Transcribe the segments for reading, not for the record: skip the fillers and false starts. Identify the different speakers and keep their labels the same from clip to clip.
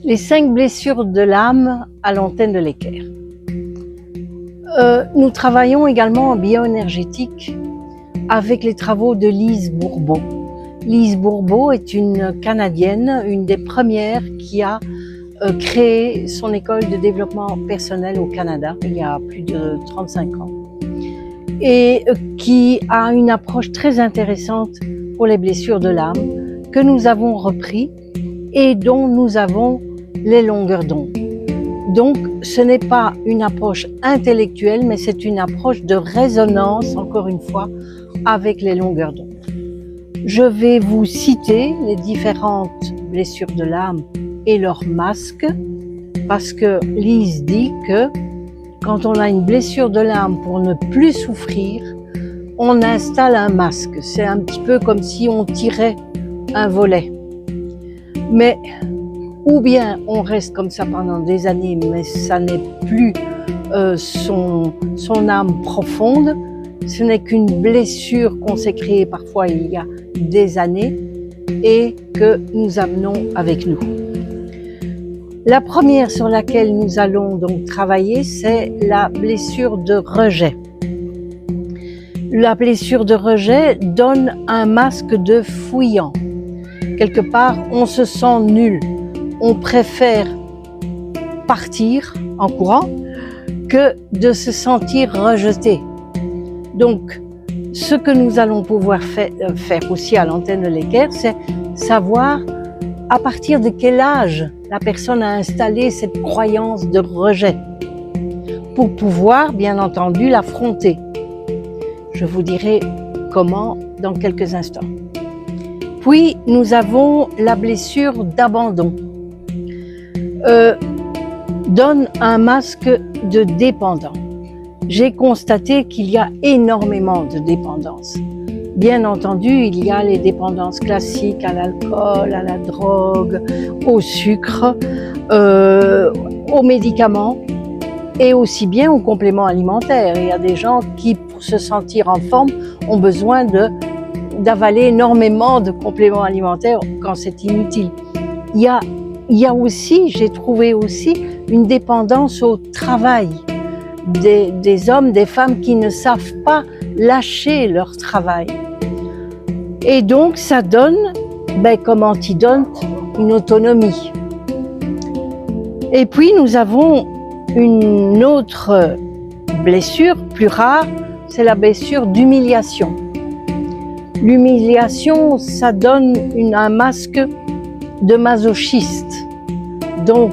Speaker 1: Les 5 blessures de l'âme à l'antenne de l'équerre. Nous travaillons également en bioénergétique avec les travaux de Lise Bourbeau. Lise Bourbeau est une Canadienne, une des premières qui a créé son école de développement personnel au Canada il y a plus de 35 ans et qui a une approche très intéressante pour les blessures de l'âme que nous avons repris et dont nous avons les longueurs d'onde. Donc, ce n'est pas une approche intellectuelle, mais c'est une approche de résonance, encore une fois, avec les longueurs d'onde. Je vais vous citer les différentes blessures de l'âme et leurs masques, parce que Lise dit que quand on a une blessure de l'âme pour ne plus souffrir, on installe un masque. C'est un petit peu comme si on tirait un volet. Mais ou bien on reste comme ça pendant des années, mais ça n'est plus son âme profonde. Ce n'est qu'une blessure qu'on s'est créée parfois il y a des années et que nous amenons avec nous. La première sur laquelle nous allons donc travailler, c'est la blessure de rejet. La blessure de rejet donne un masque de fuyant. Quelque part, on se sent nul. On préfère partir en courant que de se sentir rejeté. Donc, ce que nous allons pouvoir faire aussi à l'antenne de l'équerre, c'est savoir à partir de quel âge la personne a installé cette croyance de rejet pour pouvoir, bien entendu, l'affronter. Je vous dirai comment dans quelques instants. Puis, nous avons la blessure d'abandon. Donne un masque de dépendant. J'ai constaté qu'il y a énormément de dépendances. Bien entendu, il y a les dépendances classiques à l'alcool, à la drogue, au sucre, aux médicaments et aussi bien aux compléments alimentaires. Il y a des gens qui, pour se sentir en forme, ont besoin d'avaler énormément de compléments alimentaires quand c'est inutile. Il y a aussi, j'ai trouvé aussi, une dépendance au travail. Des hommes, des femmes qui ne savent pas lâcher leur travail. Et donc, ça donne, comme antidote, une autonomie. Et puis, nous avons une autre blessure, plus rare, c'est la blessure d'humiliation. L'humiliation, ça donne un masque de masochiste, donc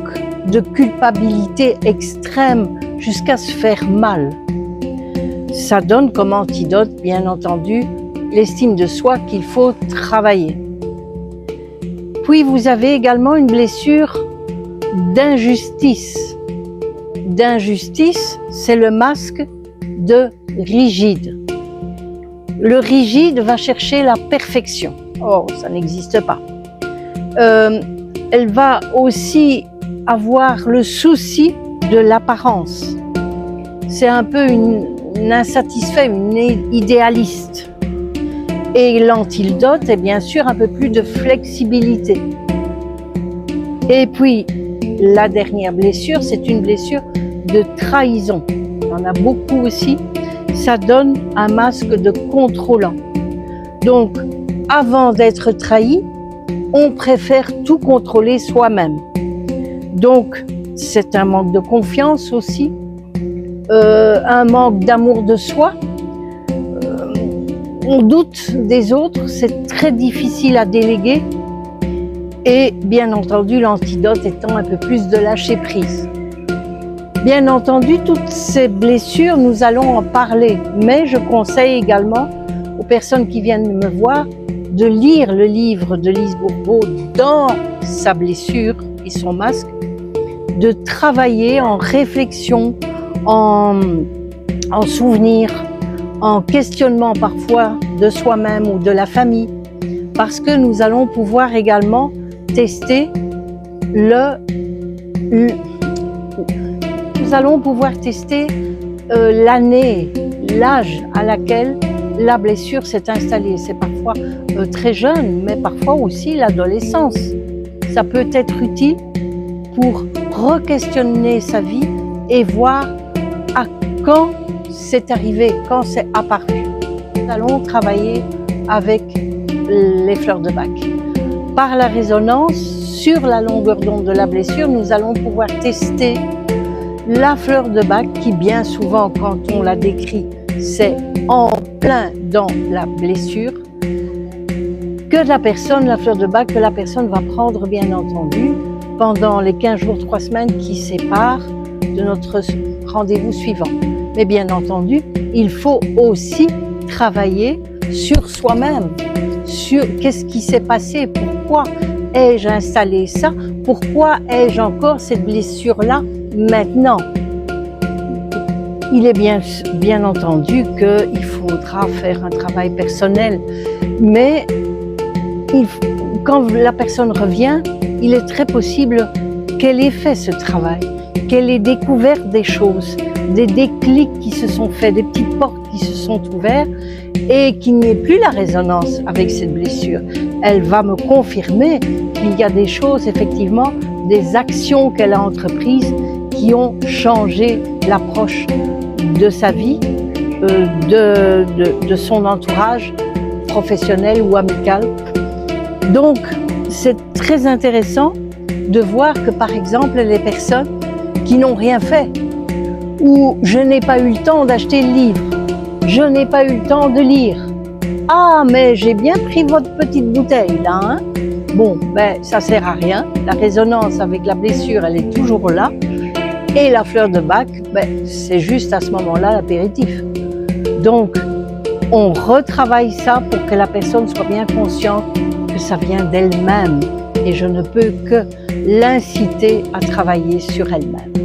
Speaker 1: de culpabilité extrême jusqu'à se faire mal. Ça donne comme antidote, bien entendu, l'estime de soi qu'il faut travailler. Puis vous avez également une blessure d'injustice. D'injustice, c'est le masque de rigide. Le rigide va chercher la perfection. Or, ça n'existe pas. Elle va aussi avoir le souci de l'apparence. C'est un peu une insatisfaite, une idéaliste. Et l'antidote est bien sûr un peu plus de flexibilité. Et puis, la dernière blessure, c'est une blessure de trahison. Il y en a beaucoup aussi. Ça donne un masque de contrôlant. Donc, avant d'être trahi, on préfère tout contrôler soi-même. Donc, c'est un manque de confiance aussi, un manque d'amour de soi. On doute des autres, c'est très difficile à déléguer. Et bien entendu, l'antidote étant un peu plus de lâcher prise. Bien entendu, toutes ces blessures, nous allons en parler. Mais je conseille également aux personnes qui viennent me voir de lire le livre de Lise Bourbeau dans sa blessure et son masque, de travailler en réflexion, en souvenir, en questionnement parfois de soi-même ou de la famille, parce que nous allons pouvoir également tester l'année, l'âge à laquelle la blessure s'est installée. C'est parfois très jeune, mais parfois aussi l'adolescence. Ça peut être utile pour re-questionner sa vie et voir à quand c'est arrivé, quand c'est apparu. Nous allons travailler avec les fleurs de Bach. Par la résonance, sur la longueur d'onde de la blessure, nous allons pouvoir tester la fleur de Bach qui, bien souvent, quand on la décrit, c'est en plein dans la blessure, que la personne, la fleur de Bach, que la personne va prendre, bien entendu, pendant les 15 jours, 3 semaines qui séparent de notre rendez-vous suivant. Mais bien entendu, il faut aussi travailler sur soi-même, sur qu'est-ce qui s'est passé, pourquoi ai-je installé ça, pourquoi ai-je encore cette blessure-là maintenant. Il est bien entendu qu'il faudra faire un travail personnel, mais quand la personne revient, il est très possible qu'elle ait fait ce travail, qu'elle ait découvert des choses, des déclics qui se sont faits, des petites portes qui se sont ouvertes et qu'il n'y ait plus la résonance avec cette blessure. Elle va me confirmer qu'il y a des choses, effectivement, des actions qu'elle a entreprises qui ont changé l'approche de sa vie, de son entourage professionnel ou amical. Donc, c'est très intéressant de voir que, par exemple, les personnes qui n'ont rien fait, ou je n'ai pas eu le temps d'acheter le livre, je n'ai pas eu le temps de lire. Ah, mais j'ai bien pris votre petite bouteille là, hein? Bon, ben ça sert à rien. La résonance avec la blessure, elle est toujours là. Et la fleur de Bach, ben, c'est juste à ce moment-là l'apéritif. Donc, on retravaille ça pour que la personne soit bien consciente que ça vient d'elle-même. Et je ne peux que l'inciter à travailler sur elle-même.